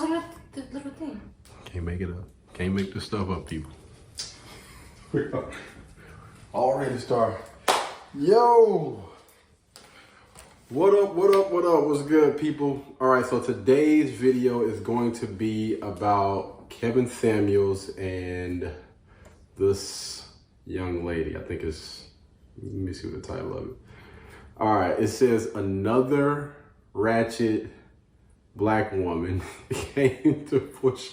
I got the little thing. Can't make it up. Can't make this stuff up, people. Already to start. Yo! What up, what up, what up? What's good, people? All right, so today's video is going to be about Kevin Samuels and this young lady. I think it's, let me see what the title of it. All right, it says another ratchet black woman came to push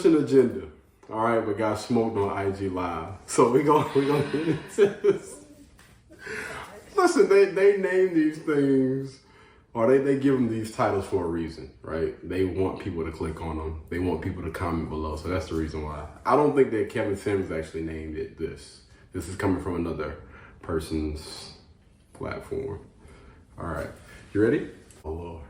an agenda. All right, but got smoked on IG Live. So we gonna get into this. Listen, they name these things, or they give them these titles for a reason, right? They want people to click on them. They want people to comment below. So that's the reason why. I don't think that Kevin Samuels actually named it this. This is coming from another person's platform. All right, you ready? Oh Lord.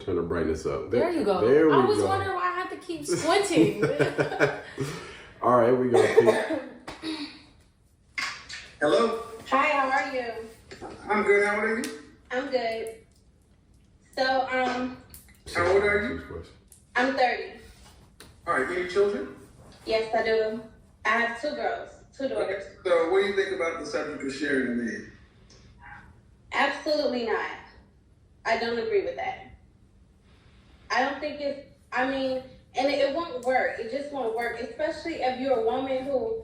Turn the brightness up. There you go. There we go. I was wondering why I had to keep squinting. All right, we go. Hello. Hi, how are you? I'm good. How are you? I'm good. So, How old are you? I'm 30. All right. Any children? Yes, I do. I have 2 girls, 2 daughters. So, what do you think about the subject of sharing a man? Absolutely not. I don't agree with that. I don't think and it won't work. It just won't work, especially if you're a woman who,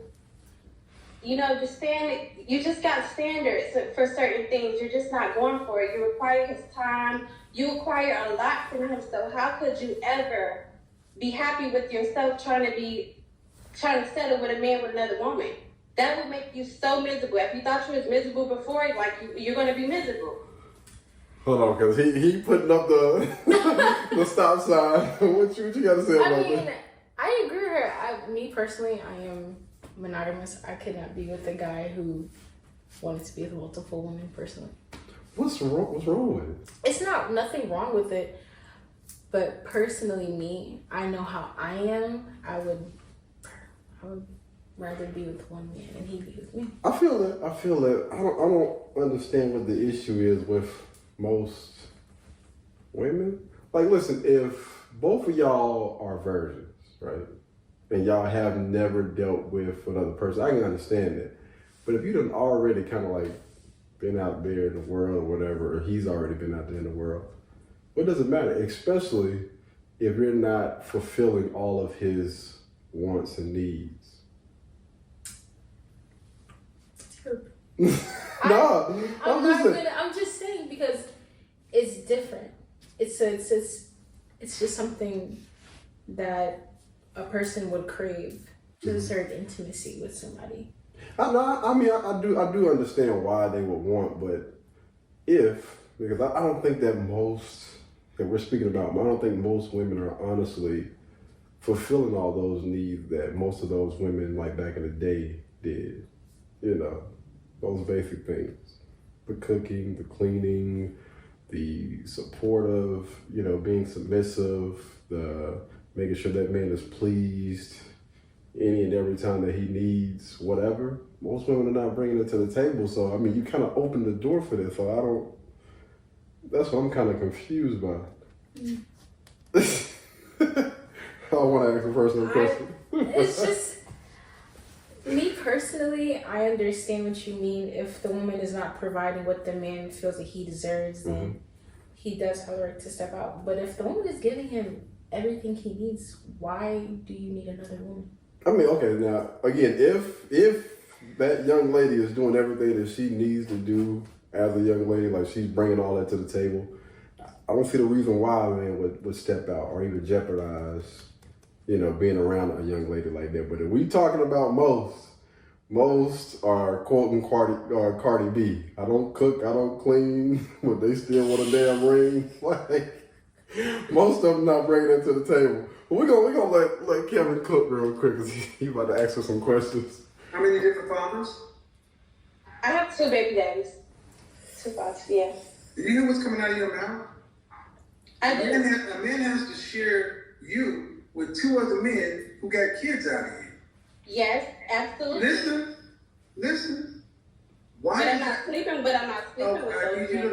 you just got standards for certain things. You're just not going for it. You require his time. You require a lot from him. So how could you ever be happy with yourself trying to settle with a man with another woman? That would make you so miserable. If you thought you was miserable before, you're going to be miserable. Hold on, because he putting up the the stop sign. What you got to say about that? I agree with her. Me personally, I am monogamous. I could not be with a guy who wanted to be with multiple women personally. What's wrong with it? It's nothing wrong with it. But personally, me, I know how I am. I would rather be with one man and he be with me. I feel that. I don't understand what the issue is with most women. Like, listen, if both of y'all are virgins, right, and y'all have never dealt with another person, I can understand that. But if you done already kind of like been out there in the world or whatever, or he's already been out there in the world, what does it matter? Especially if you're not fulfilling all of his wants and needs. No, I'm just saying because it's different. It's just something that a person would crave to a certain intimacy with somebody. I do understand why they would want, but because I don't think that we're speaking about, I don't think most women are honestly fulfilling all those needs that most of those women like back in the day did. You know, those basic things. The cooking, the cleaning, the supportive, being submissive, the making sure that man is pleased any and every time that he needs whatever. Most women are not bringing it to the table. So, you kind of open the door for this. So that's what I'm kind of confused by. I want to ask a personal question. It's just, me personally, I understand what you mean. If the woman is not providing what the man feels that he deserves, then he does have the right to step out. But if the woman is giving him everything he needs, why do you need another woman? Okay, now, again, if that young lady is doing everything that she needs to do as a young lady, like she's bringing all that to the table, I don't see the reason why a man would step out or even jeopardize, being around a young lady like that. But if we talking about most are quoting Cardi B. I don't cook, I don't clean, but they still want a damn ring. Like, most of them not bringing it to the table. But we're gonna let Kevin cook real quick because he about to ask us some questions. How many different fathers? I have 2 baby daddies. 2 fathers, yeah. Do you hear what's coming out of your mouth? I do. A man has to share you with 2 other men who got kids out of here. Yes, absolutely. Listen. Why? But I'm not sleeping with those men.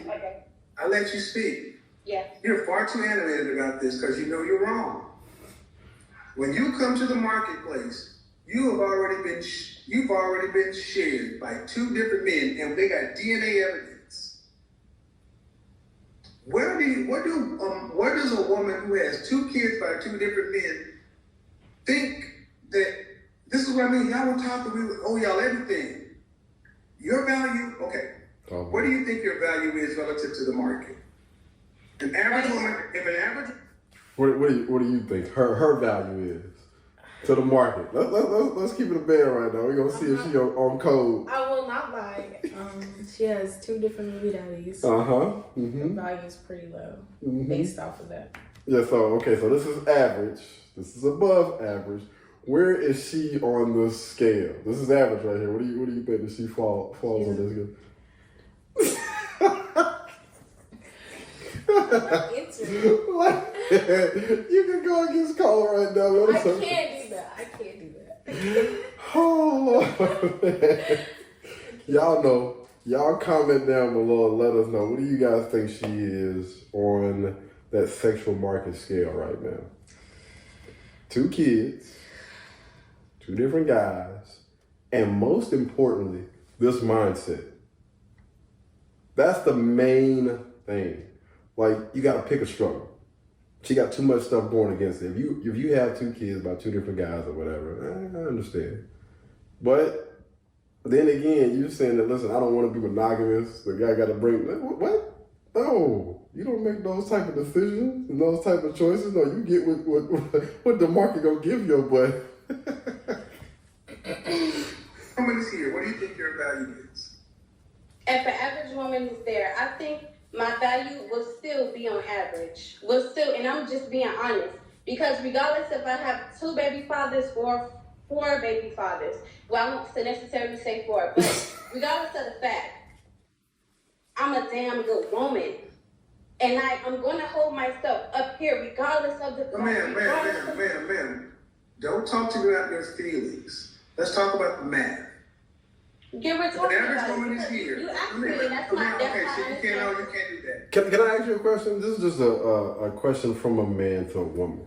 Okay. I let you speak. Yeah. You're far too animated about this because you know you're wrong. When you come to the marketplace, you've already been shared by two different men, and they got DNA evidence. Where does a woman who has two kids by two different men think that this is what I mean? Y'all were talking, y'all everything. Your value, okay. What do you think your value is relative to the market? An average woman, What do you think her value is to the market? Let's keep it a band right now. We're gonna see if she on code. I will not lie. She has two different movie daddies. Mm-hmm. The value is pretty low based off of that. Yeah. So this is average. This is above average. Where is she on the scale? This is average right here. What do you think that she falls on this? You can go against Carla right now. I can't do that. Oh, man. Y'all know. Y'all comment down below and let us know. What do you guys think she is on that sexual market scale right now? 2 kids, 2 different guys, and most importantly, this mindset. That's the main thing. Like, you got to pick a struggle. She got too much stuff going against it. If you have 2 kids by 2 different guys or whatever, I understand. But then again, you're saying that, listen, I don't want to be monogamous. The guy got to bring, what? No, you don't make those type of decisions and those type of choices. No, you get what the market gonna give your boy. Somebody's here. What do you think your value is? If an average woman is there, I think my value will still be on average. And I'm just being honest. Because regardless if I have 2 baby fathers or 4 baby fathers, well, I won't necessarily say 4, but regardless of the fact, I'm a damn good woman. And I'm going to hold myself up here regardless of the fact. Ma'am. Don't talk to me about your feelings. Let's talk about the math. We're talking The average about woman it is here. You asked me, that's not Okay, so you can't do that. Can I ask you a question? This is just a question from a man to a woman.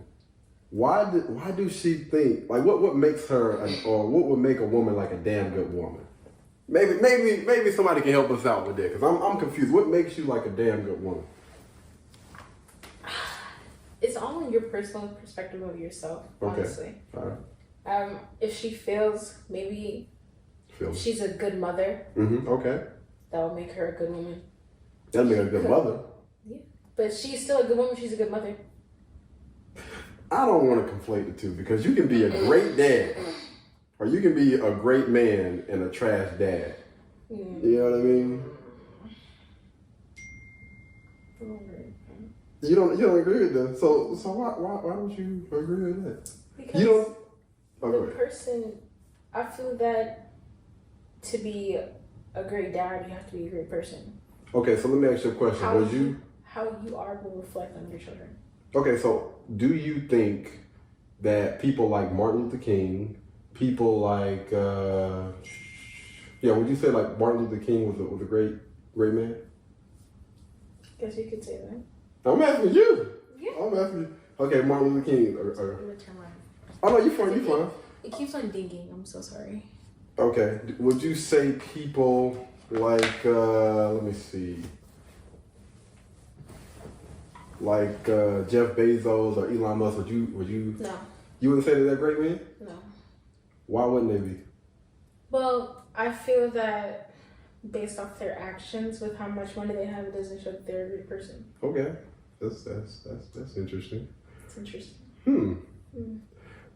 Why do she think, like, what makes her, or what would make a woman like a damn good woman? Maybe somebody can help us out with that, because I'm confused. What makes you like a damn good woman? It's all in your personal perspective of yourself, honestly. Okay. All right. If she feels maybe she's a good mother, okay. that will make her a good woman. That'll make her a good mother. Yeah. But she's still a good woman, she's a good mother. I don't want to conflate the two, because you can be a great dad, or you can be a great man and a trash dad. You know what I mean? You don't agree with that. So why don't you agree with that? Because you don't. The person, I feel that to be a great dad, you have to be a great person. Okay, so let me ask you a question. How you are will reflect on your children. Okay, so do you think that people like Martin Luther King, people like, would you say like Martin Luther King was a great man? Guess you could say that. I'm asking you. Yeah. I'm asking you. Okay, Martin Luther King. Oh no, you fine. It keeps on dinging. I'm so sorry. Okay, would you say people like, let me see, like Jeff Bezos or Elon Musk? Would you? No. You wouldn't say that they're great men? No. Why wouldn't they be? Well, I feel that based off their actions with how much money they have, it doesn't show that they're a good person. Okay, that's interesting. It's interesting.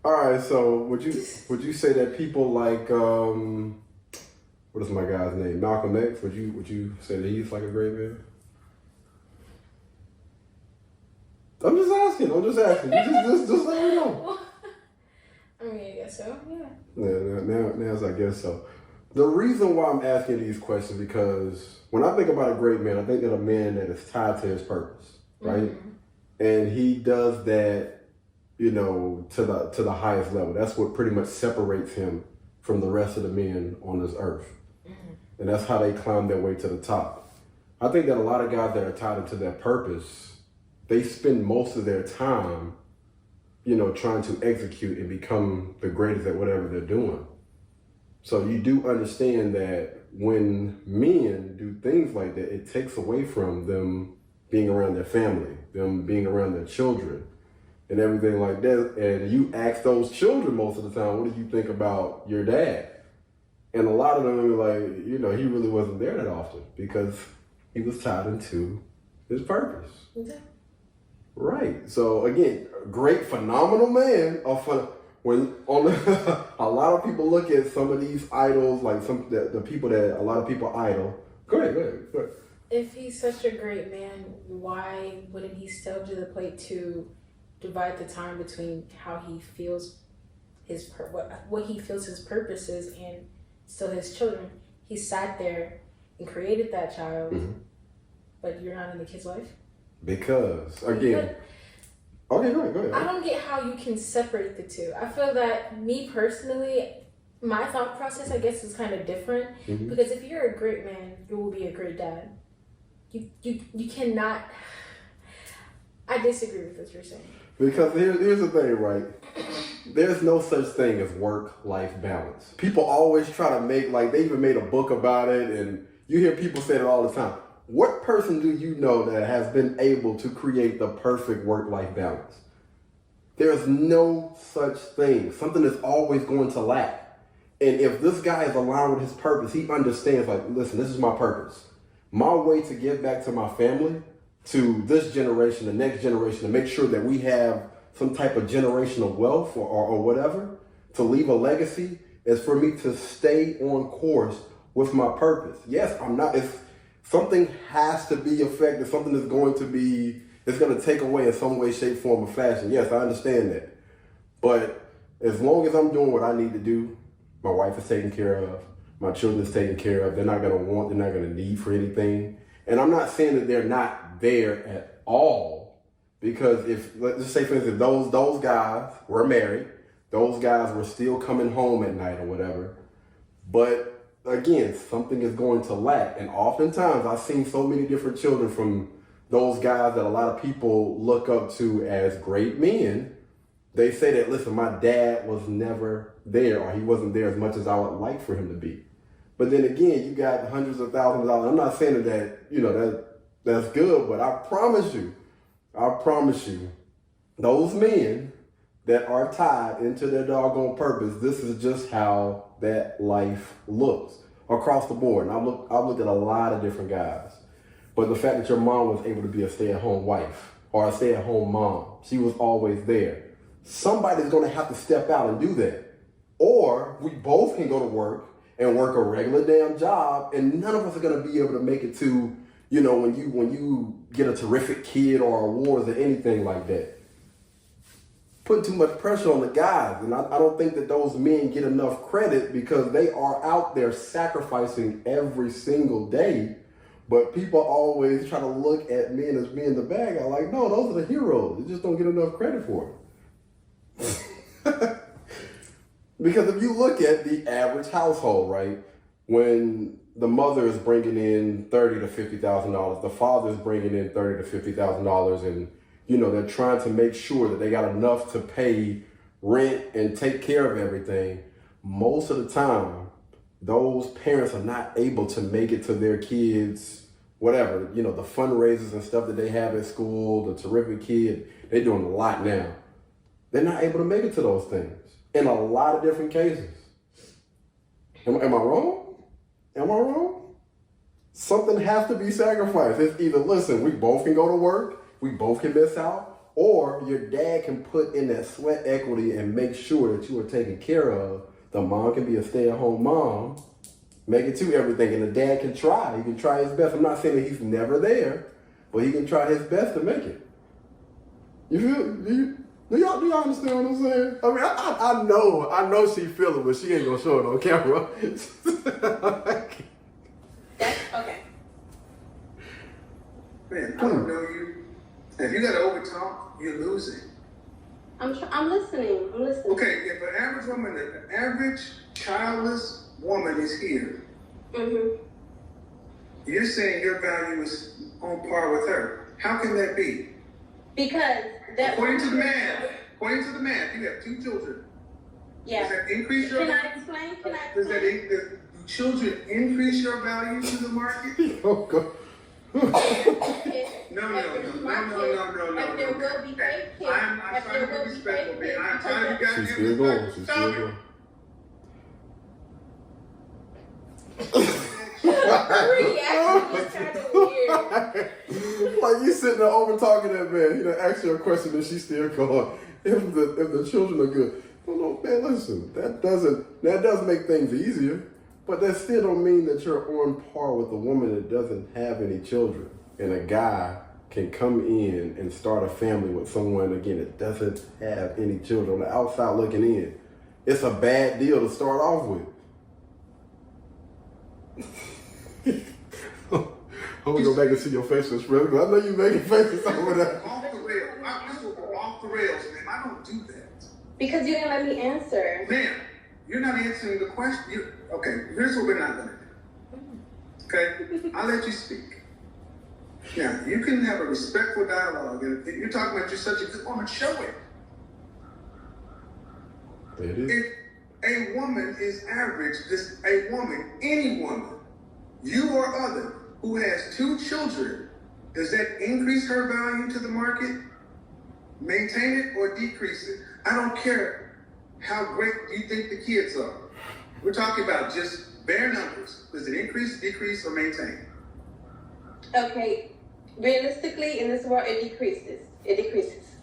All right, so would you say that people like what is my guy's name? Malcolm X? Would you say that he's like a great man? I'm just asking. Just let me know. I mean, I guess so. Yeah. Now I guess so. The reason why I'm asking these questions, because when I think about a great man, I think that a man that is tied to his purpose, right? And he does that, to the highest level. That's what pretty much separates him from the rest of the men on this earth. And that's how they climb their way to the top. I think that a lot of guys that are tied into their purpose, they spend most of their time, trying to execute and become the greatest at whatever they're doing. So you do understand that when men do things like that, it takes away from them being around their family, them being around their children, and everything like that. And you ask those children most of the time, what do you think about your dad? And a lot of them are like, he really wasn't there that often because he was tied into his purpose. Okay. Right. So again, great, phenomenal man. When a lot of people look at some of these idols, like the people that a lot of people idol. Go ahead. If he's such a great man, why wouldn't he step to the plate to divide the time between how he feels what he feels his purpose is and still his children? He sat there and created that child, but you're not in the kid's life? Because, again... Okay, go ahead. I don't get how you can separate the two. I feel that, me personally, my thought process, I guess, is kind of different. Because if you're a great man, you will be a great dad. You cannot... I disagree with what you're saying. Because here's the thing, right? There's no such thing as work-life balance. People always try to make, they even made a book about it, and you hear people say it all the time. What person do you know that has been able to create the perfect work-life balance? There's no such thing. Something is always going to lack. And if this guy is aligned with his purpose, he understands, listen, this is my purpose. My way to give back to my family, to this generation, the next generation, to make sure that we have some type of generational wealth or whatever, to leave a legacy, is for me to stay on course with my purpose. Yes, something has to be effective. Something is going to take away in some way, shape, form, or fashion. Yes, I understand that. But as long as I'm doing what I need to do, my wife is taken care of, my children is taken care of, they're not going to want, they're not going to need for anything. And I'm not saying that they're not there at all, because let's just say, for instance, those guys were married, those guys were still coming home at night or whatever, but again, something is going to lack. And oftentimes I've seen so many different children from those guys that a lot of people look up to as great men. They say that, listen, my dad was never there, or he wasn't there as much as I would like for him to be. But then again, you got hundreds of thousands of dollars. I'm not saying that's good, but I promise you, those men that are tied into their doggone purpose, this is just how that life looks across the board. And I've looked at a lot of different guys. But the fact that your mom was able to be a stay-at-home wife or a stay-at-home mom, she was always there. Somebody's going to have to step out and do that. Or we both can go to work and work a regular damn job, and none of us are going to be able to make it to, when you get a terrific kid or awards or anything like that. Putting too much pressure on the guys. And I don't think that those men get enough credit, because they are out there sacrificing every single day. But people always try to look at men as being the bad guy. Like, no, those are the heroes. They just don't get enough credit for it. Because if you look at the average household, right, when the mother is bringing in $30,000 to $50,000, the father is bringing in $30,000 to $50,000, and they're trying to make sure that they got enough to pay rent and take care of everything. Most of the time, those parents are not able to make it to their kids, whatever, the fundraisers and stuff that they have at school, the terrific kid, they're doing a lot now. They're not able to make it to those things in a lot of different cases. Am I wrong? Am I wrong? Something has to be sacrificed. It's either, listen, we both can go to work, we both can miss out, or your dad can put in that sweat equity and make sure that you are taken care of. The mom can be a stay-at-home mom, make it to everything, and the dad can try. He can try his best. I'm not saying that he's never there, but he can try his best to make it. You feel? Do y'all understand what I'm saying? I mean, I know she feel it, but she ain't gonna show it on camera. Okay. Man, I don't know you. If you gotta overtalk, you're losing. I'm listening. Okay, if an average childless woman is here, Mm-hmm. you're saying your value is on par with her. How can that be? Because according to the math, you have 2 children. Yeah. Does that increase your? Can I explain? Do children increase your value to the market? Oh God. No. If there will be fake kids, I'm trying to be respectful, man. I'm trying to be goddamn She's still going. She's still going. Reaction was kind of weird. Like you sitting there over talking to that man. He done asked you a question and she's still going. If the children are good. Well, no, man, listen, that does make things easier, but that still don't mean that you're on par with a woman that doesn't have any children. And a guy can come in and start a family with someone, again, that doesn't have any children on the outside looking in. It's a bad deal to start off with. I'm gonna go back and see your face expression, because I know you making faces over there. Off the rails. This will go off the rails, man. I don't do that. Because you didn't let me answer. Ma'am, you're not answering the question. Okay, here's what we're not going to do. Okay? I'll let you speak. Now, you can have a respectful dialogue. And if you're talking about you're such a good woman, show it. It is. If a woman is average, any woman, you or other, who has 2 children, does that increase her value to the market? Maintain it or decrease it? I don't care how great you think the kids are. We're talking about just bare numbers. Does it increase, decrease, or maintain? Okay. Realistically, in this world, it decreases. It decreases.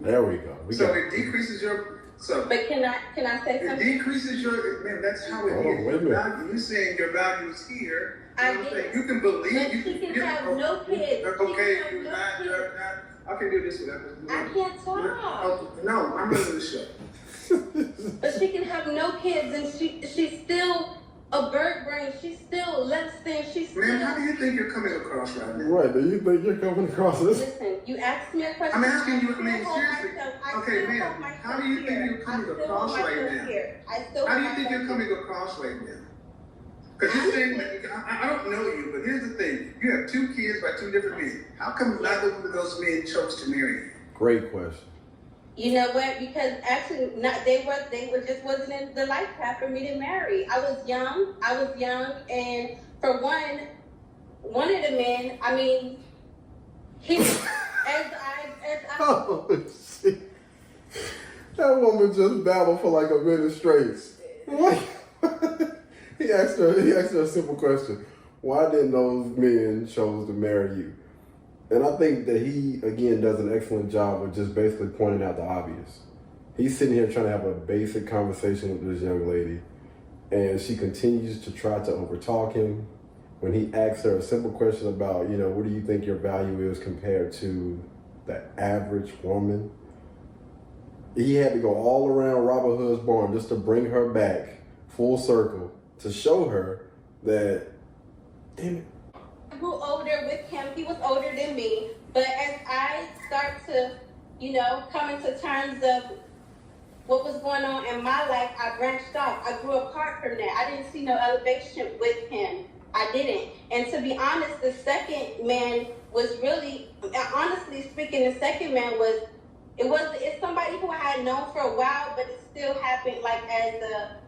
There we go. It decreases your. But can I say it something? It decreases your. Man, that's how it is. Wait a minute. You're saying your value is here. I get you can believe. But you she can have no kids. Okay, She can have no kids. I can do this without this. I can't talk. No, I'm running the show. But she can have no kids, and she's still a bird brain. She's still less than. She's still. Man, how do you think you're coming across right now? Right, do you think you're coming across this? Listen, you asked me a question. I'm asking you, man, seriously. Okay, man, how do you think you're coming across right now? How do you think you're coming across right now? Because you're saying, I don't know you, but here's the thing. You have 2 kids by 2 different men. How come neither one of those men chose to marry you? Great question. You know what? Because actually, they just wasn't in the life path for me to marry. I was young, and for one of the men, I mean, he, as I. Oh, shit. That woman just babbled for like a minute straight. What? He asked her a simple question. Why didn't those men chose to marry you? And I think that he, again, does an excellent job of just basically pointing out the obvious. He's sitting here trying to have a basic conversation with this young lady, and she continues to try to overtalk him. When he asks her a simple question about, what do you think your value is compared to the average woman? He had to go all around Robin Hood's barn just to bring her back full circle to show her that, damn it. I grew older with him. He was older than me. But as I start to, come into terms of what was going on in my life, I branched off. I grew apart from that. I didn't see no elevation with him. I didn't. And to be honest, the second man was really, honestly speaking, it's somebody who I had known for a while, but it still happened like as a,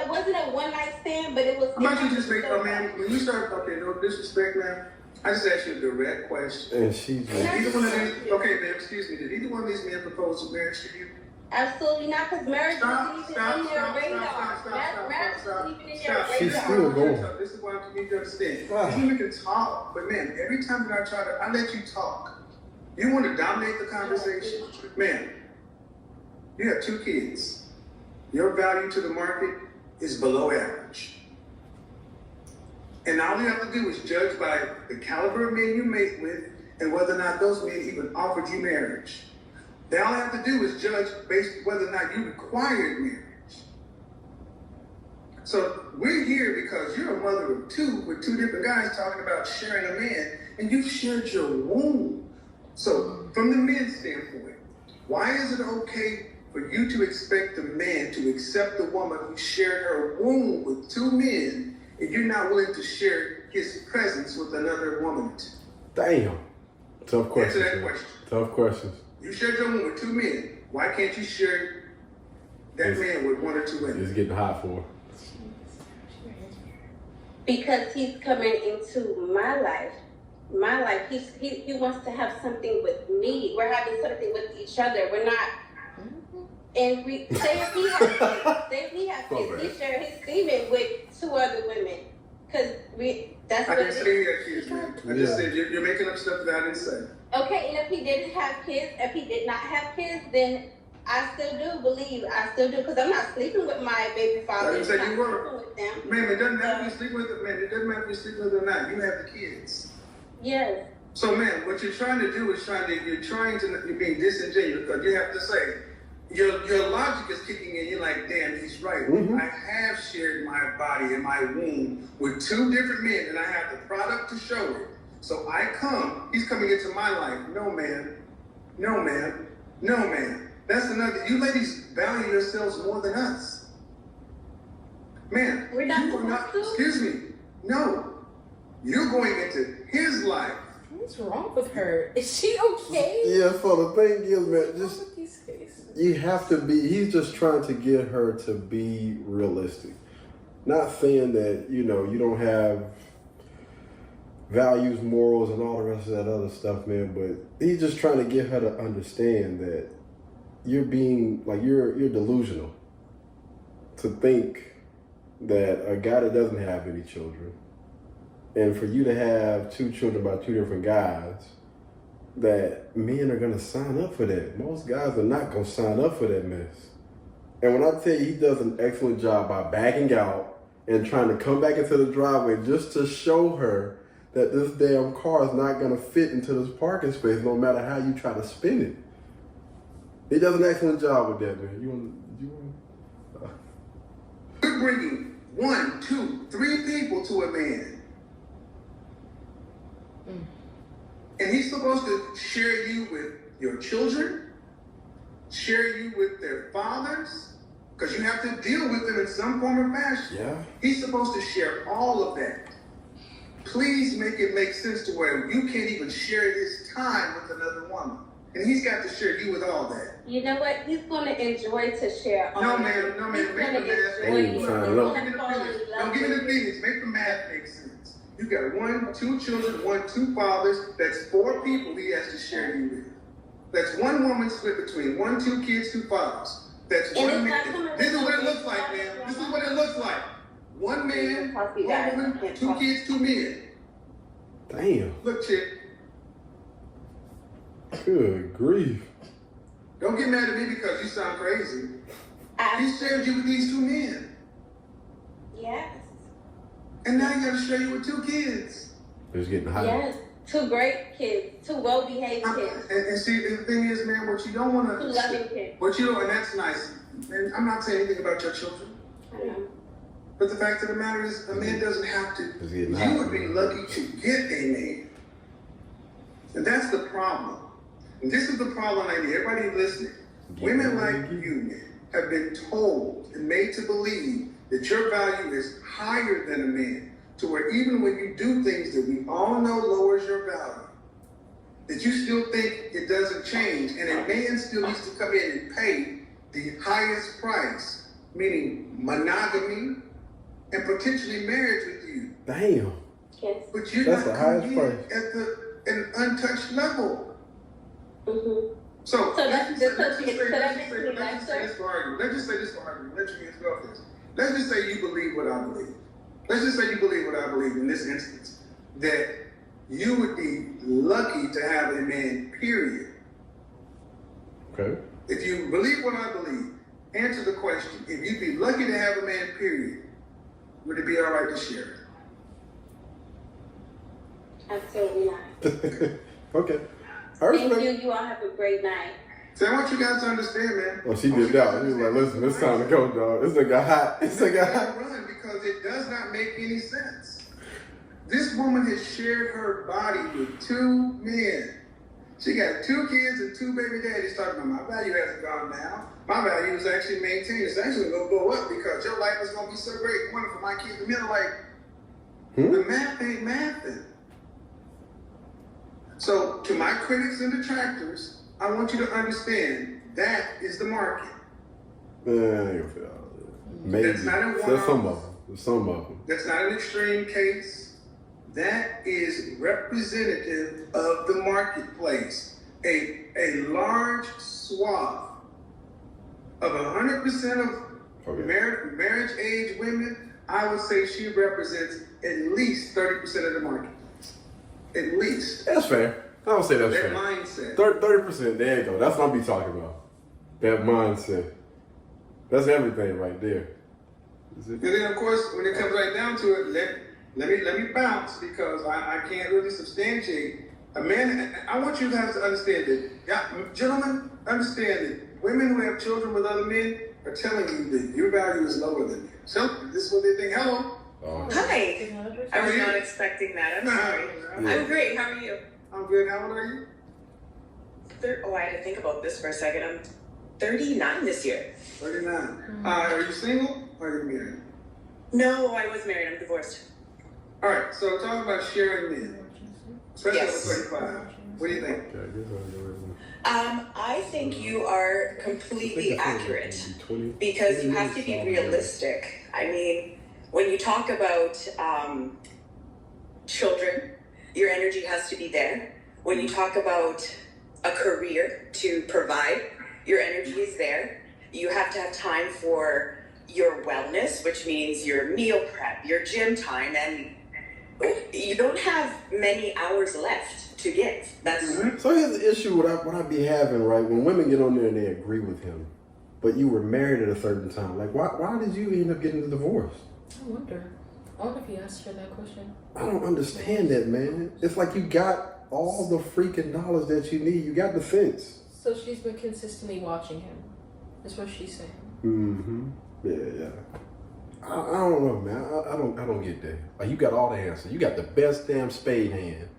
wasn't a one night stand, but it was. How about you just make, man, when you start, okay, no disrespect, man, I just asked you a direct question. And she just. Either one of these, okay, man, excuse me, did either one of these men propose to marriage to you? Absolutely not, because marriage isn't even in their radar. Marriage isn't even in their radar. She's still going. This is why you need to understand. These women can talk, but man, every time that I let you talk. You want to dominate the conversation? Man, you have 2 kids. Your value to the market is below average. And all you have to do is judge by the caliber of men you mate with and whether or not those men even offered you marriage. All you have to do is judge based on whether or not you required marriage. So we're here because you're a mother of 2 with 2 different guys talking about sharing a man, and you've shared your womb. So from the men's standpoint, why is it okay for you to expect the man to accept the woman who shared her womb with 2 men if you're not willing to share his presence with another woman? Damn. Tough question. Answer that question. Tough questions. You shared your woman with 2 men. Why can't you share that man with 1 or 2 women? It's getting hot for her. Because he's coming into my life. My life. He wants to have something with me. We're having something with each other. We're not. And say if he has kids, he share his semen with 2 other women. Because that's I what didn't say he had kids, man. I just said you're making up stuff that I didn't say. Okay, and if he didn't have kids, if he did not have kids, then I still do believe, because I'm not sleeping with my baby father. I didn't say you were. Sleeping with them. Man, it doesn't matter if you sleep with them, man. It doesn't matter if you sleep with them or not. You have the kids. Yes. So, man, what you're trying to do is you're being disingenuous, because you have to say, your logic is kicking in. You're like, damn, he's right. Mm-hmm. I have shared my body and my womb with 2 different men, and I have the product to show it. So he's coming into my life. No, man. No, man. No, man. That's another. You ladies value yourselves more than us. Man, We're not supposed to? Excuse me. No. You're going into his life. What's wrong with her? Is she okay? Yeah, so the thing is, man, What's wrong with these faces? you have to be, he's just trying to get her to be realistic. Not saying that, you don't have values, morals, and all the rest of that other stuff, man, but he's just trying to get her to understand that you're being, you're delusional to think that a guy that doesn't have any children, and for you to have 2 children by 2 different guys, that men are going to sign up for that. Most guys are not going to sign up for that mess. And when I tell you he does an excellent job by backing out and trying to come back into the driveway just to show her that this damn car is not going to fit into this parking space no matter how you try to spin it. He does an excellent job with that, man. You're bringing 1, 2, 3 people to a man. And he's supposed to share you with your children, share you with their fathers, because you have to deal with them in some form or fashion. Yeah. He's supposed to share all of that. Please make it make sense to where you can't even share his time with another woman. And he's got to share you with all that. You know what? He's going to enjoy to share all No, that. man. He's Make going to the math enjoy make you. sense. He's Don't going give to me fall the in feelings. love Don't give me with the you. feelings. Make the math make sense. You got 1, 2 children, 1, 2 fathers. That's 4 people he has to share you with. That's 1 woman split between 1, 2 kids, 2 fathers. That's And 1 it's man. not This is what it coming looks like, man. This is what it looks like. 1 man, 1 woman, 2 kids, 2 men. Damn. Look, chick. Good grief. Don't get mad at me because you sound crazy. He shared you with these 2 men. Yes. And now you got to share you with 2 kids. It's getting hot. Yes. 2 great kids. 2 well-behaved kids. And see, the thing is, man, what you don't want 2 loving kids. what you don't, and that's nice. And I'm not saying anything about your children. I know. But the fact of the matter is, a man doesn't have to. It's getting You hot. would be lucky to get a man. And that's the problem. And this is the problem I need. Everybody listening. Women like you, man, have been told and made to believe that your value is higher than a man, to where even when you do things that we all know lowers your value, that you still think it doesn't change, and a man still needs to come in and pay the highest price, meaning monogamy and potentially marriage with you. Damn. Yes. But you're That's not the highest coming in price. at an untouched level. Mm-hmm. So that's let's because just say that makes me let's just say this for argument. Let's just say this for argument. Let you go off this. Let's just say you believe what I believe. Let's just say you believe what I believe in this instance. That you would be lucky to have a man, period. Okay. If you believe what I believe, answer the question. If you'd be lucky to have a man, period, would it be all right to share it? Absolutely not. Okay. Thank you. You all have a great night. So I want you guys to understand, man. Well, she did that. She was like, listen, it's time to go, dog. This nigga hot. This nigga hot. Run because it does not make any sense. This woman has shared her body with 2 men. She got 2 kids and 2 baby daddies talking about my value hasn't gone down. My value is actually maintained. It's actually going to go up because your life is going to be so great, wonderful. My kids, the men are like, The math ain't mathing. So, to my critics and detractors, I want you to understand that is the market. Maybe. That's not a There's one-off. some of them. There's some of them. That's not an extreme case. That is representative of the marketplace. A large swath of 100% of marriage age women, I would say she represents at least 30% of the market. At least. That's fair. I would say that's That fair. mindset. 30%, there you go. That's what I'll be talking about. That mindset. That's everything right there. And then, of course, when it comes right down to it, let me bounce because I can't really substantiate. A man, I want you guys to understand that, gentlemen, understand that women who have children with other men are telling you that your value is lower than theirs. So this is what they think. Hello. Hi. I was not expecting that. I'm sorry. I'm great. How are you? I'm good. How old are you? I had to think about this for a second. I'm 39 this year. 39. Are you single or are you married? No, I was married. I'm divorced. All right. So talking about sharing men, especially Yes. over 35. What do you think? I think you are completely accurate because you have to be realistic. I mean, when you talk about children, your energy has to be there. When you talk about a career to provide, your energy is there. You have to have time for your wellness, which means your meal prep, your gym time, and you don't have many hours left to give. That's So here's the issue what I be having, right? When women get on there and they agree with him, but you were married at a certain time, like why did you end up getting the divorce? I wonder if he asked her that question. I don't understand that, man. It's like you got all the freaking knowledge that you need. You got the fence. So she's been consistently watching him. That's what she's saying. Mm-hmm. Yeah. I don't know, man. I don't get that. Like you got all the answers. You got the best damn spade hand,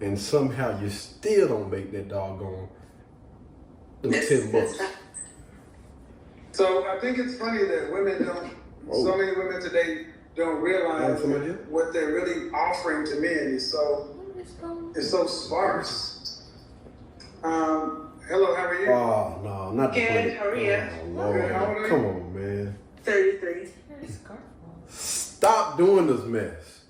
and somehow you still don't make that doggone $10. So I think it's funny that women don't. So many women today don't realize what they're really offering to men is so sparse. Hello, how are you? Oh no, not the good. How are you? Oh, Lord. Come on, man. 33. Stop doing this mess.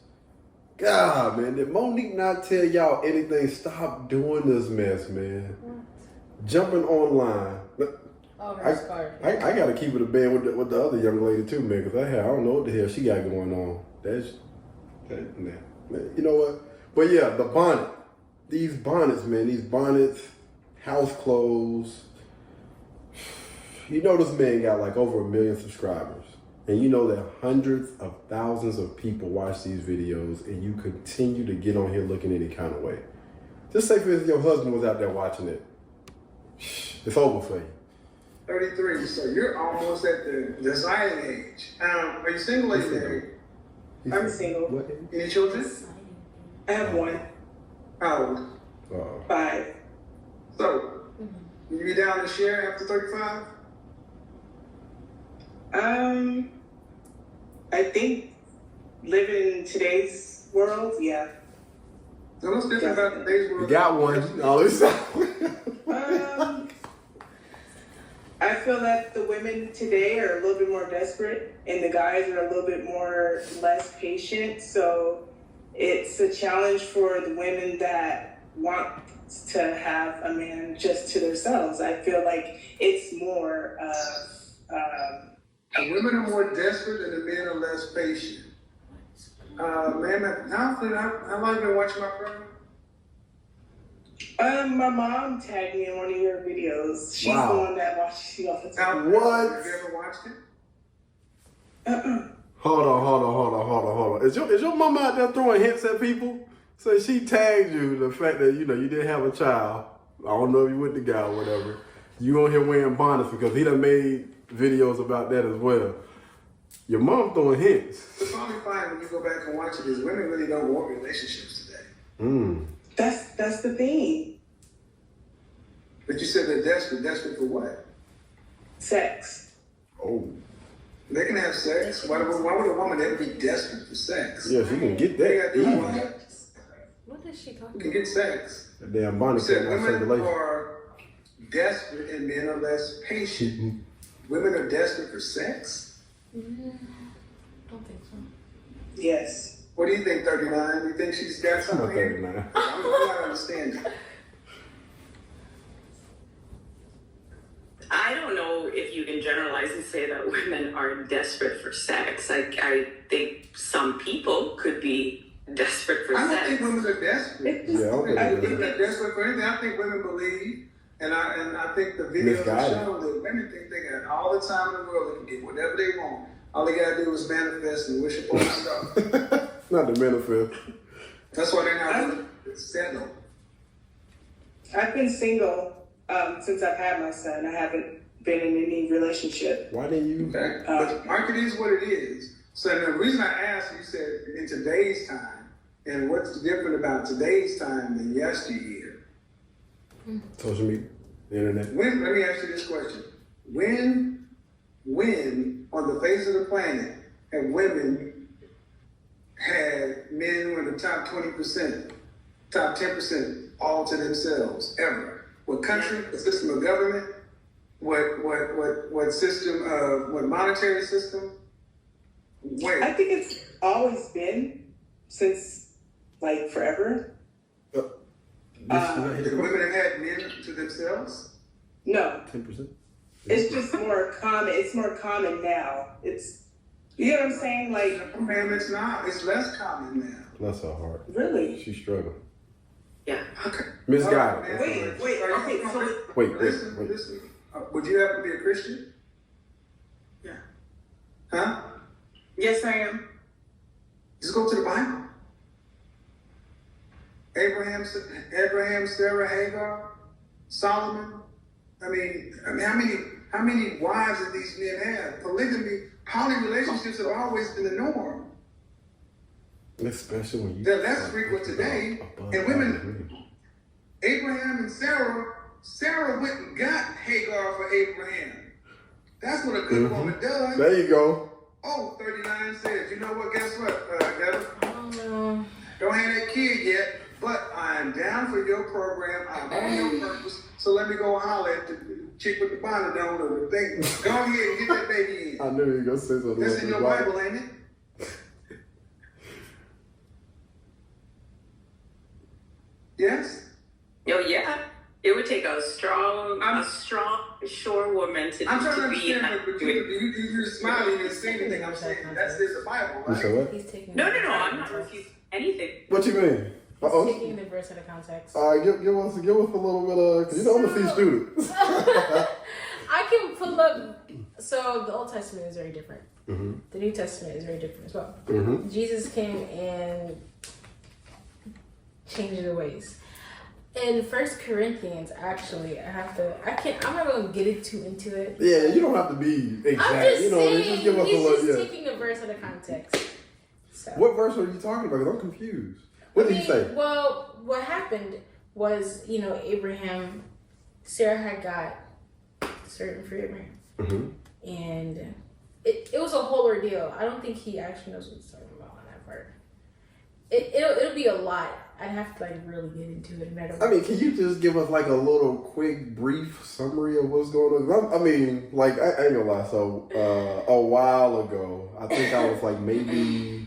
God, man, did Monique not tell y'all anything? Stop doing this mess, man. Jumping online. I gotta keep it a band with the other young lady too, man, because I don't know what the hell she got going on. Man, you know what? But yeah, the bonnet. These bonnets, man, house clothes. You know this man got like over 1 million subscribers. And you know that hundreds of thousands of people watch these videos and you continue to get on here looking any kind of way. Just say for instance your husband was out there watching it. It's over for you. 33, so you're almost at the deciding age. Are you single or married? I'm single. What? Any children? I have one. How old? 5. So, will you be down to share after 35? I think living in today's world, yeah. So what's different about today's world? You got one. No, it's I feel that the women today are a little bit more desperate and the guys are a little bit more less patient. So it's a challenge for the women that want to have a man just to themselves. I feel like it's more of... the women are more desperate and the men are less patient. Man, how long have you been watching my program? My mom tagged me in one of your videos. She's the one that watches you all the time. What? Have you ever watched it? Hold on. Is your mama out there throwing hints at people? So she tagged you the fact that you didn't have a child. I don't know if you with the guy or whatever. You on here wearing bonnets because he done made videos about that as well. Your mom throwing hints. It's only fine when you go back and watch it is women really don't want relationships today. That's the thing. But you said they're desperate. Desperate for what? Sex. Oh. They can have sex. Why would a woman ever be desperate for sex? Yeah, she can get They got that. to do Easy. what? What is she talking You can about? get sex. That damn Bonnie You said can't have women circulation. are desperate and men are less patient. Women are desperate for sex? Don't think so. Yes. What do you think, 39? You think she's got I'm something a here? 39. I'm not understanding. I don't know if you can generalize and say that women are desperate for sex. I think some people could be desperate for I don't sex. think women are desperate. Yeah, I don't I think think they're desperate for anything. I think women believe, and I think the videos are Misguided. showing that women think they got all the time in the world. They can get whatever they want. All they gotta do is manifest and wish upon a star. Not the manifest. That's why they're not going to settle. I've been single since I've had my son. I haven't been in any relationship. Why didn't you? Okay? But the market is what it is. So the reason I asked, you said in today's time, and what's different about today's time than yesteryear? Social media, the internet. When, let me ask you this question. When on the face of the planet have women had men who are in the top 20%, top 10% all to themselves ever? What country, what system of government, what system of, what monetary system? Where? I think it's always been since like forever. The women have had men to themselves? No, 10%. it's just more common. It's more common now. It's, you know what I'm saying? Like, Man, it's not. It's less common now. Bless her heart. really? She's struggling. Yeah. Okay. Misguided. Wait, okay, so Wait. Listen. Would you happen to be a Christian? Yeah. Huh? Yes, I am. Just go to the Bible. Abraham, Sarah, Hagar, Solomon. I mean, how many wives did these men have? Polygamy, poly relationships have always been the norm. Especially when you. They're less frequent today, and women. Abraham and Sarah went and got Hagar for Abraham. That's what a good woman does. There you go. Oh, 39 says, you know what, guess what, Heather? Oh, Don't have that kid yet, but I'm down for your program. I'm on your purpose. So let me go holler at the chick with the bonnet on or the thing. Go ahead and get that baby in. I knew you were gonna say something. That's in your Bible, ain't it? Yes? Oh yeah. It would take a strong, sure woman to I'm trying to be. understand, but you're smiling and saying anything I'm saying. That's in the Bible, You right? said what? he's taking. No. the verse out I'm of not context. refusing anything. What you mean? He's taking the verse out of context. Give us a little bit of, cause you know I'm a C student. I can pull up. So the Old Testament is very different. Mm-hmm. The New Testament is very different as well. Mm-hmm. Jesus came and changed the ways. In 1 Corinthians, actually, I'm not gonna get into it. Yeah, you don't have to be exact. I'm just you know, saying, just give us he's a little. just Yeah. taking a verse out of context. So. What verse are you talking about? 'Cause I'm confused. What did he say? Well, what happened was, Abraham, Sarah had got certain for Abraham. Mm-hmm. And it was a whole ordeal. I don't think he actually knows what he's talking about on that part. It'll be a lot. I'd have to really get into it. And I mean, can you just give us like a little quick, brief summary of what's going on? I ain't gonna lie. So a while ago, I think I was like maybe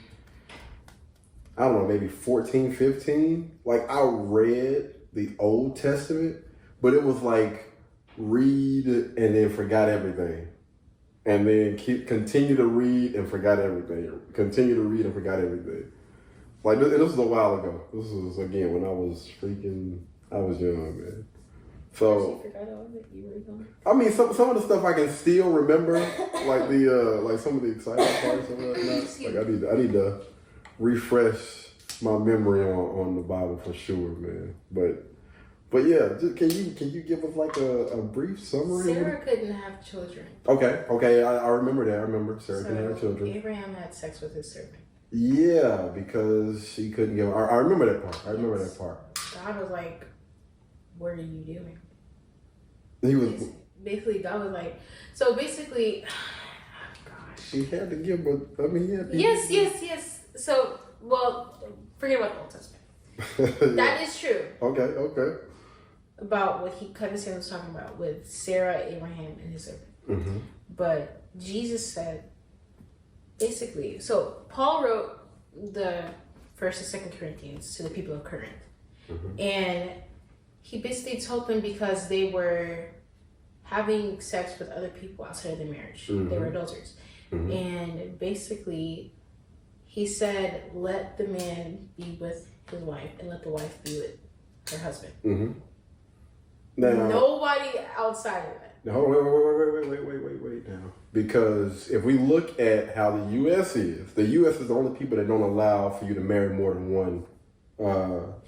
14, 15. Like I read the Old Testament, but it was like read and then forgot everything. And then continue to read and forgot everything. Continue to read and forgot everything. Like, this was a while ago. This was, again, when I was young, man. So, I mean, some of the stuff I can still remember, like some of the exciting parts and whatnot. Like, I need to refresh my memory on the Bible for sure, man. But yeah, just, can you give us like a brief summary? Sarah couldn't have children. Okay, I remember that. I remember Sarah couldn't have children. Abraham had sex with his servant. Yeah, because she couldn't give. I remember that part. God was like, "What are you doing?" He was basically God was like, so basically, gosh, she had to give, but I mean, yeah. Yes. So, well, forget about the Old Testament. That is true. Okay. About what he kind of was talking about with Sarah, Abraham, and his servant. Mm-hmm. But Jesus said, basically, so Paul wrote the 1st and 2nd Corinthians to the people of Corinth. Mm-hmm. And he basically told them because they were having sex with other people outside of their marriage. Mm-hmm. They were adulterers. Mm-hmm. And basically, he said, let the man be with his wife and let the wife be with her husband. Mm-hmm. Now, nobody outside of that. No, wait now. Because if we look at how the U.S. is the only people that don't allow for you to marry more than one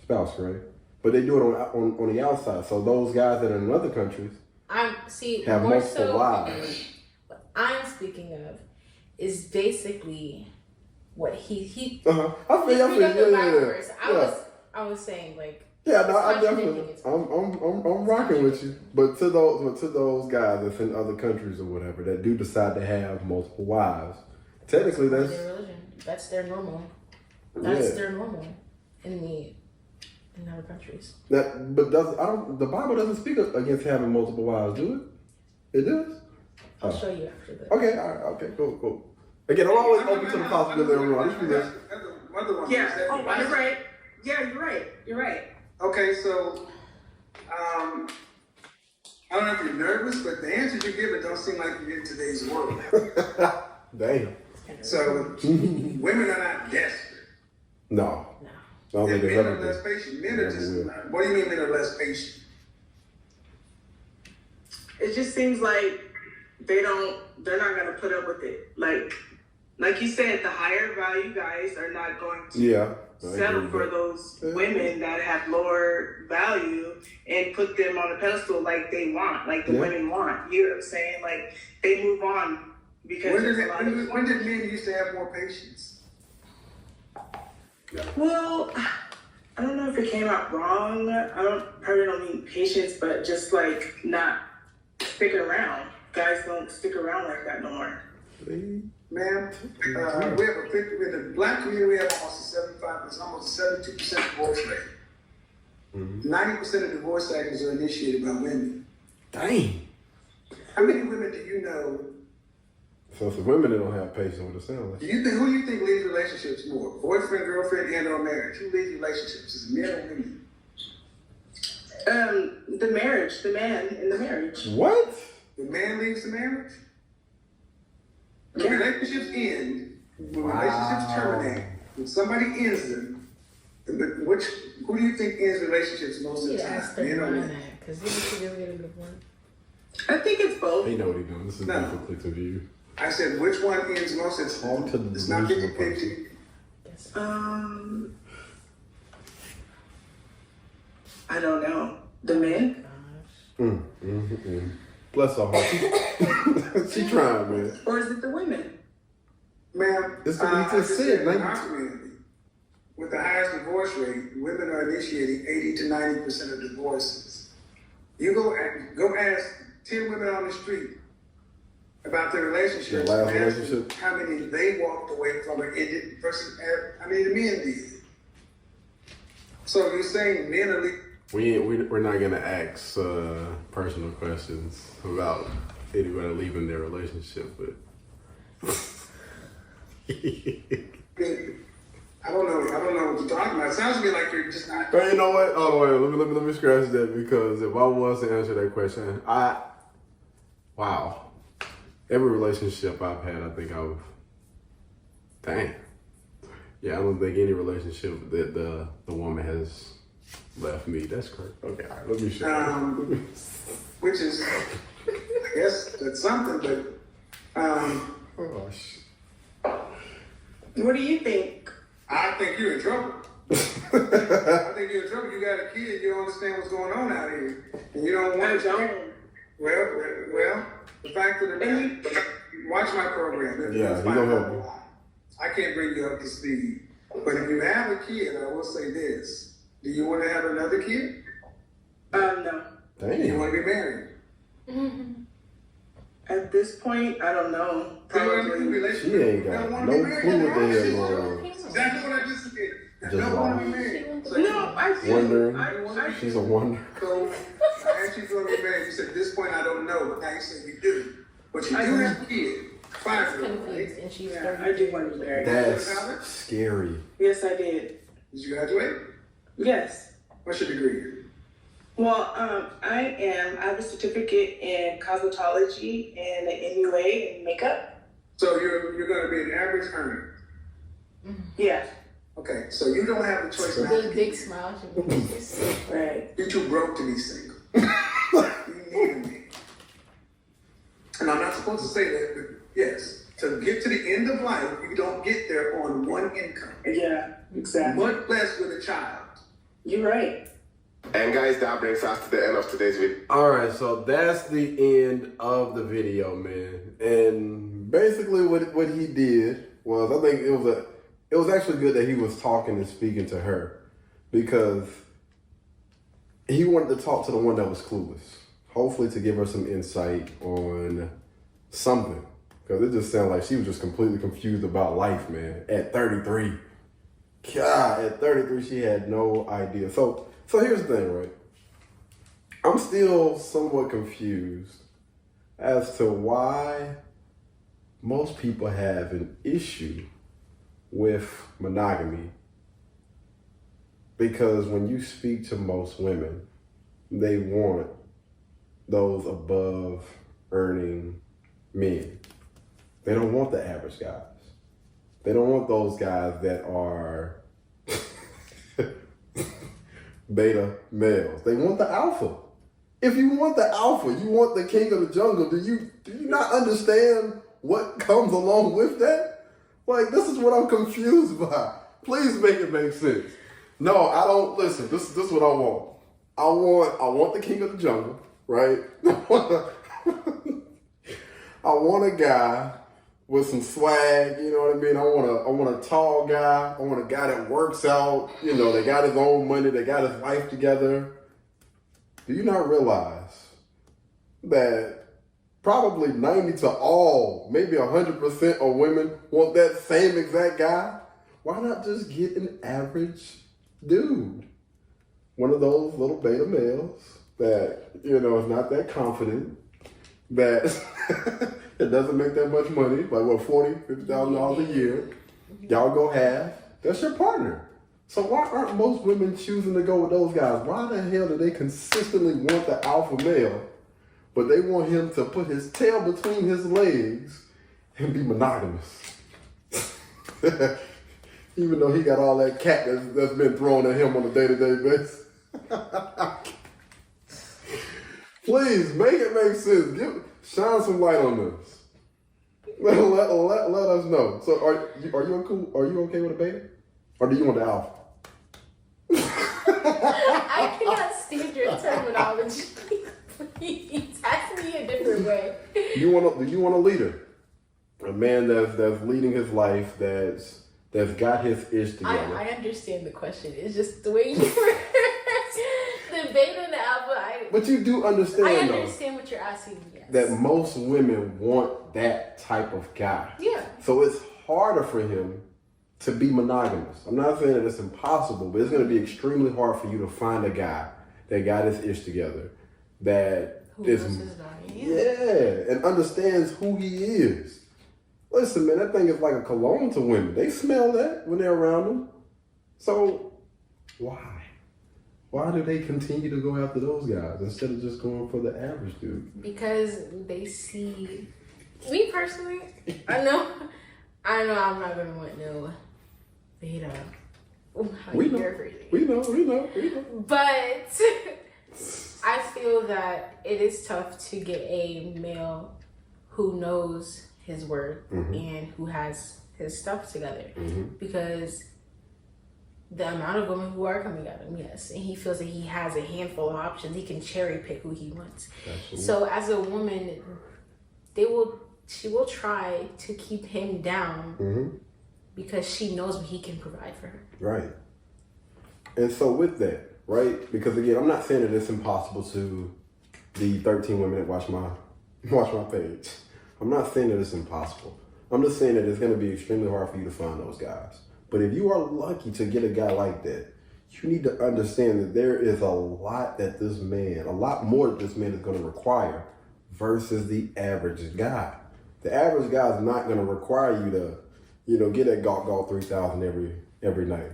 spouse, right? But they do it on the outside. So those guys that are in other countries have multiple wives. What I'm speaking of is basically what he I feel. I was saying like. Yeah, no, I definitely. I'm rocking with you. But to those guys that's in other countries or whatever that do decide to have multiple wives, technically that's their religion. That's their normal. That's their normal in other countries. But the Bible doesn't speak against having multiple wives, do it? It does. I'll show you after that. Okay, all right, okay, cool. Again, I'm always open to the possibility of wrong. Yeah. Oh, you're right. Yeah, you're right. Okay, so I don't know if you're nervous, but the answers you're giving don't seem like you're in today's world. Damn. So women are not desperate. No. And men are less patient. Men are just. What do you mean men are less patient? It just seems like they're not gonna put up with it. Like you said, the higher value guys are not going to settle for those women that have lower value and put them on a pedestal like they want, like the women want. You know what I'm saying? Like they move on because when did men used to have more patience? Well, I don't know if it came out wrong. Probably don't mean patience, but just like not sticking around. Guys don't stick around like that no more. Man, we have in the black community, we have almost a 72% divorce rate. 90% of divorce actions are initiated by women. Dang. How many women do you know? So it's the women that don't have patience with the sound. Who do you think leads relationships more? Boyfriend, girlfriend, and or marriage? Who leads relationships? Is it men or women? The man in the marriage. What? The man leaves the marriage? When relationships end, when relationships terminate, when somebody ends them, who do you think ends relationships most of the time? Men or women? Because he should get a good one. I think it's both. He know what he's doing. This is difficult to view. I said, which one ends most of the time? It's not 50-50. I don't know. The men? Bless her heart. She trying, man. Or is it the women? Ma'am, it's what you just said. In our community, with the highest divorce rate, women are initiating 80 to 90% of divorces. You go ask 10 women on the street about their relationships. Their last relationship. How many they walked away from and ended versus how many the men did. So you're saying men are we're not gonna ask personal questions about anybody leaving their relationship, but I don't know what you're talking about. It sounds to me like you're just not. But you know what? Oh wait, let me scratch that, because if I was to answer that question, every relationship I've had, I think I don't think any relationship that the woman has left me. That's correct. Okay, all right, let me show you. Which is, I guess that's something, but what do you think? I think you're in trouble. I think you're in trouble. You got a kid, you don't understand what's going on out here, and you don't want to. Well, the fact of the matter, watch my program. Yeah, he's gonna help you. I can't bring you up to speed, but if you have a kid, I will say this. Do you want to have another kid? No. Damn. Do you want to be married? At this point, I don't know. See what I mean? Probably. Relationship. She ain't got Don't no wanna be clue married. what the hell She's going wrong. on. Exactly what I just said. Just Don't want to be lost. married. So, No, I do. Wondering. I She's a wonder. So I asked you to be married. You said at this point I don't know, but now you said you do. But you do have a kid. She's 5-year-old, confused right? and she's Yeah, 30. I do want to be married. That's scary. Yes, I did. Did you graduate? Yes. What's your degree? Well, I have a certificate in cosmetology and an MUA in makeup. So you're going to be an average earner. Yeah. Okay, so you don't have a choice With now. a big smile. Right. You're too broke to be single. You need me. And I'm not supposed to say that, but yes, to get to the end of life, you don't get there on one income. Yeah, exactly. Much less with a child. You're right. And guys, that brings us to the end of today's video. All right, so that's the end of the video, man. And basically, what he did was, I think it was actually good that he was talking and speaking to her, because he wanted to talk to the one that was clueless, hopefully to give her some insight on something, because it just sounded like she was just completely confused about life, man. At 33, God, at 33, she had no idea. So here's the thing, right? I'm still somewhat confused as to why most people have an issue with monogamy. Because when you speak to most women, they want those above earning men. They don't want the average guys. They don't want those guys that are beta males. They want the alpha. If you want the alpha, you want the king of the jungle, do you not understand what comes along with that? Like, this is what I'm confused by. Please make it make sense. No, I don't. Listen, this is what I want. I want the king of the jungle, right? I want a guy with some swag, you know what I mean? I want a tall guy. I want a guy that works out, you know, that got his own money, that got his life together. Do you not realize that probably 90 to all, maybe 100% of women want that same exact guy? Why not just get an average dude? One of those little beta males that, you know, is not that confident, that it doesn't make that much money, like what, $40,000, $50,000 a year. Y'all go half. That's your partner. So why aren't most women choosing to go with those guys? Why the hell do they consistently want the alpha male, but they want him to put his tail between his legs and be monogamous? Even though he got all that cat that's been thrown at him on a day-to-day basis. Please, make it make sense. Shine some light on this. Let us know. So are you okay with a beta? Or do you want the alpha? I cannot stand your terminology. Please, ask me a different way. Do you want a leader? A man that's leading his life, that's got his ish together. I understand the question. It's just the way you the beta and the alpha. But you do understand, I understand what you're asking. Yes. that most women want that type of guy. Yeah. So it's harder for him to be monogamous. I'm not saying that it's impossible, but it's going to be extremely hard for you to find a guy that got his ish together, that Who is, knows his value? yeah, and understands who he is. Listen, man, that thing is like a cologne to women. They smell that when they're around them. So why? Why do they continue to go after those guys instead of just going for the average dude? Because they see me personally. I know I'm not gonna want no beta. We know. But I feel that it is tough to get a male who knows his worth and who has his stuff together, because the amount of women who are coming at him, yes, and he feels that he has a handful of options. He can cherry pick who he wants. Absolutely. So as a woman, she will try to keep him down because she knows what he can provide for her. Right. And so with that, right, because again, I'm not saying that it's impossible to the 13 women that watch my watch my page. I'm not saying that it's impossible. I'm just saying that it's going to be extremely hard for you to find those guys. But if you are lucky to get a guy like that, you need to understand that there is a lot more that this man is going to require versus the average guy. The average guy is not going to require you to, get that golf 3,000 every night.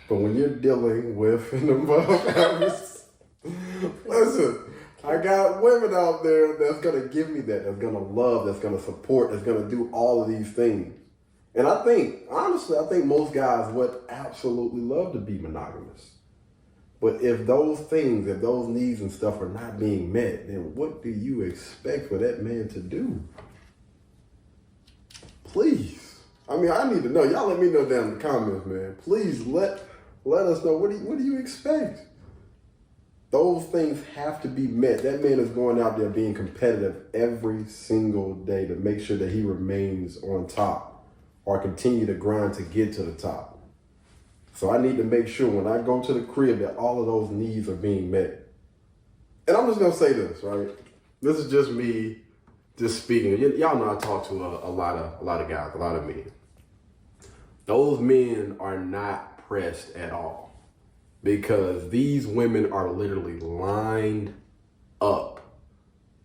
But when you're dealing with an above average, listen, I got women out there that's going to give me that, that's going to love, that's going to support, that's going to do all of these things. And I think most guys would absolutely love to be monogamous. But if those needs and stuff are not being met, then what do you expect for that man to do? Please. I mean, I need to know. Y'all let me know down in the comments, man. Please let us know. What do you expect? Those things have to be met. That man is going out there being competitive every single day to make sure that he remains on top or continue to grind to get to the top. So I need to make sure when I go to the crib that all of those needs are being met. And I'm just going to say this, right? This is just me just speaking. Y'all know I talk to a lot of guys, a lot of men. Those men are not pressed at all because these women are literally lined up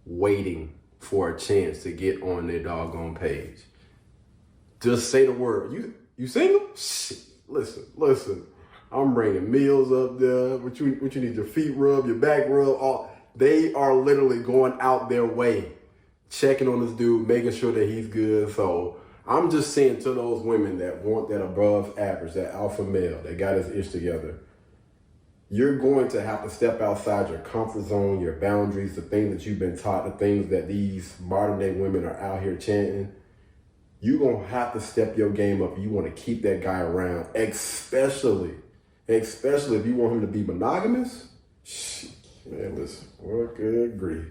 waiting for a chance to get on their doggone page. Just say the word. You single? Shit. Listen. I'm bringing meals up there. What you need? Your feet rub, your back rub. They are literally going out their way, checking on this dude, making sure that he's good. So I'm just saying to those women that want that above average, that alpha male, that got his ish together, you're going to have to step outside your comfort zone, your boundaries, the things that you've been taught, the things that these modern day women are out here chanting. You're going to have to step your game up. You want to keep that guy around, especially if you want him to be monogamous. Shit, man, listen, what good grief.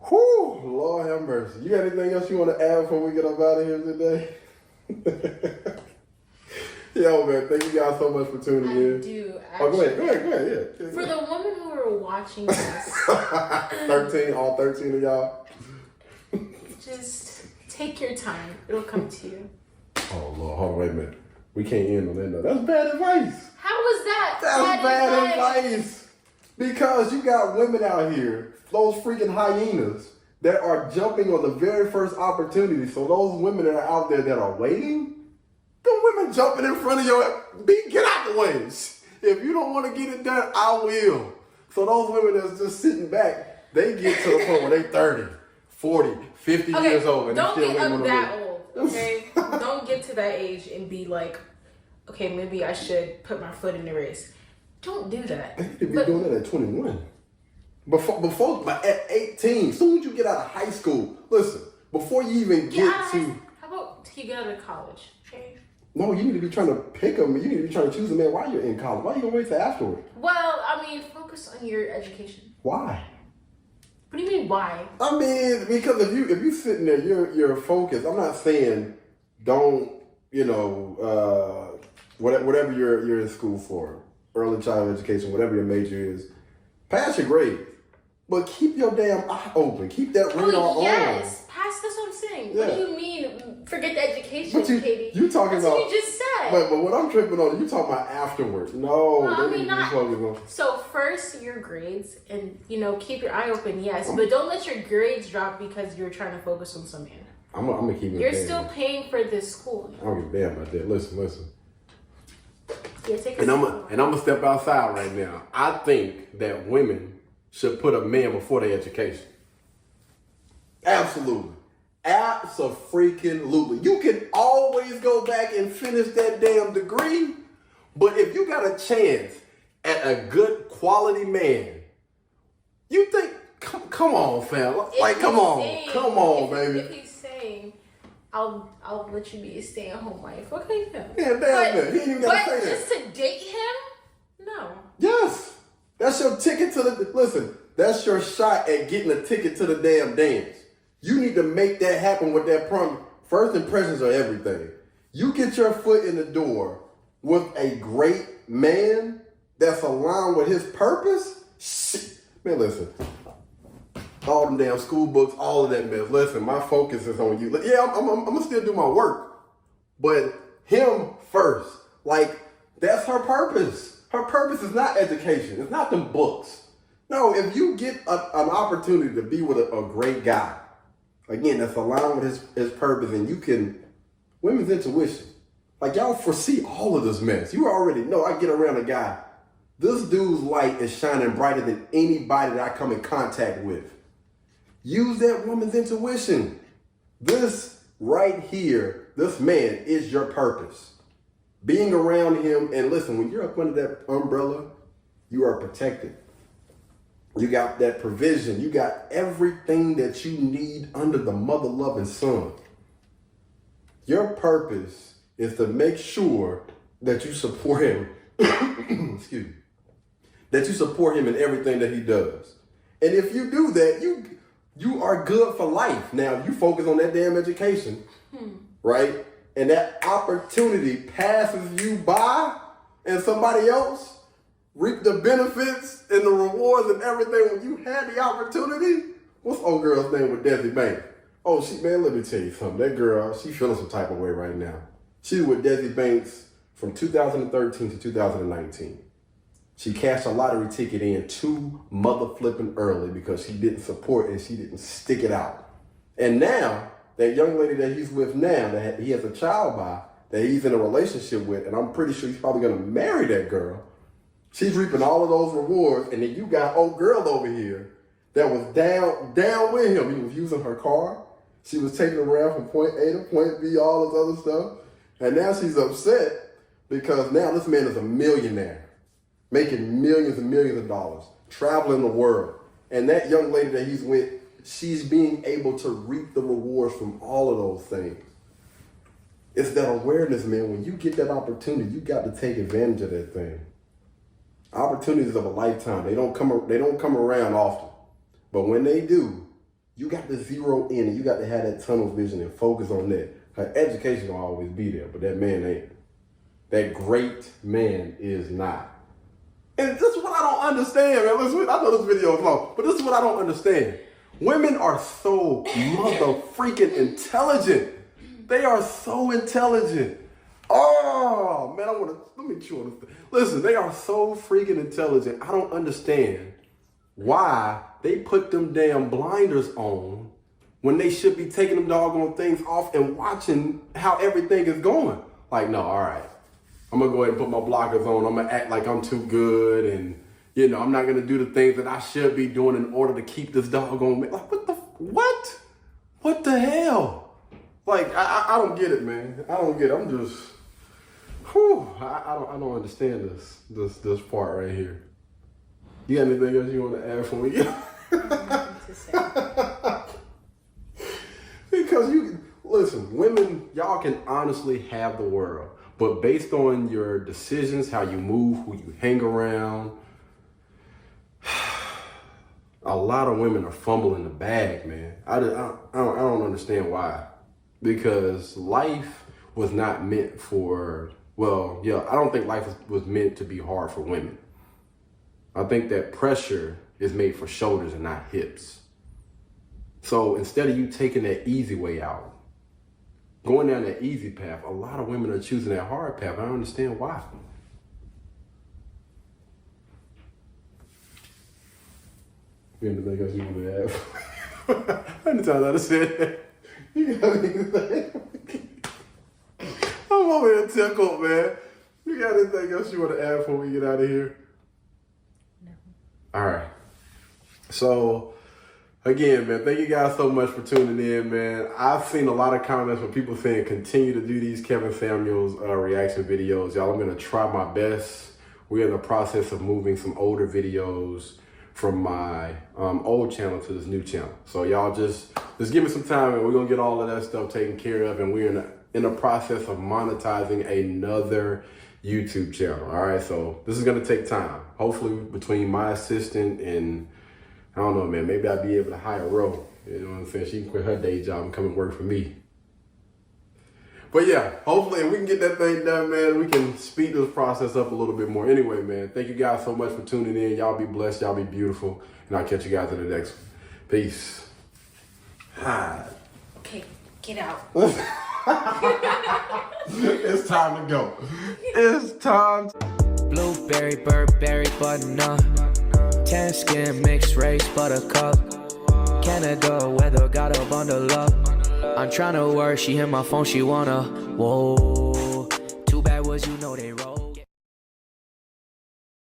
Whew, Lord have mercy. You got anything else you want to add before we get up out of here today? Yo, man, thank you guys so much for tuning in. I do, actually. Oh, go ahead, yeah. For the women who are watching this. 13, all 13 of y'all. Just take your time. It'll come to you. Oh, Lord, hold on, wait a minute. We can't end on that note. That's bad advice. How was that? That's bad advice. Because you got women out here, those freaking hyenas, that are jumping on the very first opportunity. So those women that are out there that are waiting, the women jumping in front of your, get out the way. If you don't want to get it done, I will. So those women that's just sitting back, they get to the point where they 30, 40, 50 years old. And don't still get up that win. old, okay? Don't get to that age and be like, okay, maybe I should put my foot in the race. Don't do that. They need to be doing that at 21. Before at 18, as soon as you get out of high school, listen, before you even get to... How about you get out of college, okay? No, you need to be trying to pick them. You need to be trying to choose a man while you're in college. Why are you going to wait till afterward? Well, I mean, focus on your education. Why? What do you mean, why? I mean, because if you sitting there, you're focused. I'm not saying don't, whatever you're in school for, early childhood education, whatever your major is, pass your grades. But keep your damn eye open. Keep that radar on. Yes, pass. That's what I'm saying. Yeah. What do you mean? Forget the education, Katie. You talking that's about? What you just said. But what I'm tripping on, you talking about afterwards. No, I mean not. On. So first your grades, and keep your eye open. Yes, but don't let your grades drop because you're trying to focus on some man. I'm gonna keep it. You're still paying for this school. I don't give a damn about that. Listen. Yeah, take and I'm gonna step outside right now. I think that women should put a man before their education. Absolutely. Abso-freaking-lutely. You can always go back and finish that damn degree, but if you got a chance at a good quality man, you think, come on, fam. Like, come on, baby. If he's saying, I'll let you be a stay-at-home wife. Okay, yeah. Yeah, damn man. He ain't even gotta say that. But just to date him? No. Yes. That's your ticket to the... Listen, that's your shot at getting a ticket to the damn dance. You need to make that happen with that prom. First impressions are everything. You get your foot in the door with a great man that's aligned with his purpose. Shit. Man, listen. all them damn school books, all of that mess. Listen, my focus is on you. Yeah, I'm gonna still do my work, but him first. Like, that's her purpose. Her purpose is not education. It's not them books. No, if you get an opportunity to be with a great guy, again, that's aligned with his purpose, and you can, women's intuition. Like, y'all foresee all of this mess. You already know. I get around a guy. This dude's light is shining brighter than anybody that I come in contact with. Use that woman's intuition. This right here, this man is your purpose. Being around him, and listen, when you're up under that umbrella, you are protected. You got that provision. You got everything that you need under the mother-loving sun. Your purpose is to make sure that you support him. Excuse me. That you support him in everything that he does. And if you do that, you are good for life. Now, you focus on that damn education, right? And that opportunity passes you by, and somebody else reap the benefits and the rewards and everything when you had the opportunity. What's old girl's name with Desi Banks? Oh, man, let me tell you something. That girl, she feeling some type of way right now. She was with Desi Banks from 2013 to 2019. She cashed a lottery ticket in too mother flipping early because she didn't support and she didn't stick it out. And now, that young lady that he's with now, that he has a child by, that he's in a relationship with, and I'm pretty sure he's probably gonna marry that girl. She's reaping all of those rewards, and then you got old girl over here that was down with him. He was using her car. She was taking him around from point A to point B, all this other stuff. And now she's upset because now this man is a millionaire, making millions and millions of dollars, traveling the world. And that young lady that he's with, she's being able to reap the rewards from all of those things. It's that awareness, man. When you get that opportunity, you got to take advantage of that thing. Opportunities of a lifetime. They don't come around often. But when they do, you got to zero in and you got to have that tunnel vision and focus on that. Her education will always be there, but that man ain't. That great man is not. And this is what I don't understand, man. Listen, I know this video is long, but this is what I don't understand. Women are so mother freaking intelligent. They are so intelligent. Oh, man, let me chew on this. Listen, they are so freaking intelligent. I don't understand why they put them damn blinders on when they should be taking them doggone things off and watching how everything is going. Like, no, all right. I'm going to go ahead and put my blockers on. I'm going to act like I'm too good. And, you know, I'm not going to do the things that I should be doing in order to keep this doggone... Like, what? What the hell? Like, I don't get it, man. I don't get it. I'm just... Whew, I don't understand this part right here. You got anything else you want to add for me? Because listen, women, y'all can honestly have the world. But based on your decisions, how you move, who you hang around, a lot of women are fumbling the bag, man. I don't understand why. Because life was not meant for, well, yeah, I don't think life was meant to be hard for women. I think that pressure is made for shoulders and not hips. So instead of you taking that easy way out, going down that easy path, a lot of women are choosing that hard path. I don't understand why. You got anything else you want to add? How many times I said that? You got anything? I'm over here tickled, man. You got anything else you want to add before we get out of here? No. All right. So, again, man, thank you guys so much for tuning in, man. I've seen a lot of comments from people saying continue to do these Kevin Samuels reaction videos. Y'all, I'm going to try my best. We're in the process of moving some older videos from my old channel to this new channel. So y'all just give me some time and we're going to get all of that stuff taken care of. And we're in the process of monetizing another YouTube channel. All right, so this is going to take time. Hopefully between my assistant and I don't know, man, maybe I'll be able to hire Ro. You know what I'm saying? She can quit her day job and come and work for me. But yeah, hopefully if we can get that thing done, man, we can speed this process up a little bit more. Anyway, man, thank you guys so much for tuning in. Y'all be blessed. Y'all be beautiful. And I'll catch you guys in the next one. Peace. Hi. Okay, get out. It's time to go. It's time. Blueberry, Burberry, button-up. Tan skin, mixed race, buttercup. Canada weather, got a bundle up. I'm tryna work, she hit my phone, she wanna. Whoa. Too bad was you know they roll.